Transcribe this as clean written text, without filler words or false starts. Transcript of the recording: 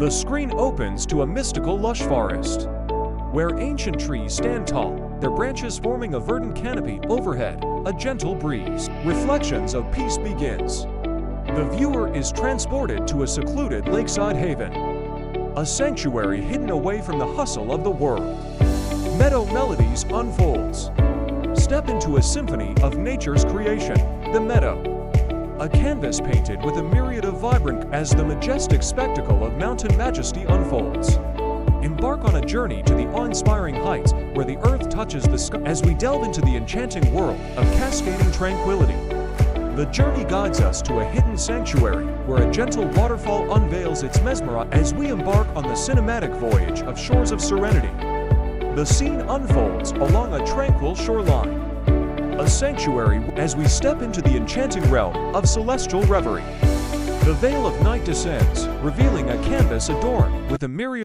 The screen opens to a mystical lush forest, where ancient trees stand tall, their branches forming a verdant canopy overhead. A gentle breeze. Reflections of peace begins. The viewer is transported to a secluded lakeside haven, a sanctuary hidden away from the hustle of the world. Meadow melodies unfolds. Step into a symphony of nature's creation, the meadow. A canvas painted with a myriad of vibrant as the majestic spectacle of mountain majesty unfolds. Embark on a journey to the awe-inspiring heights where the earth touches the sky as we delve into the enchanting world of cascading tranquility. The journey guides us to a hidden sanctuary where a gentle waterfall unveils its mesmerizing as we embark on the cinematic voyage of shores of serenity. The scene unfolds along a tranquil shoreline, a sanctuary as we step into the enchanting realm of celestial reverie. The veil of night descends, revealing a canvas adorned with a myriad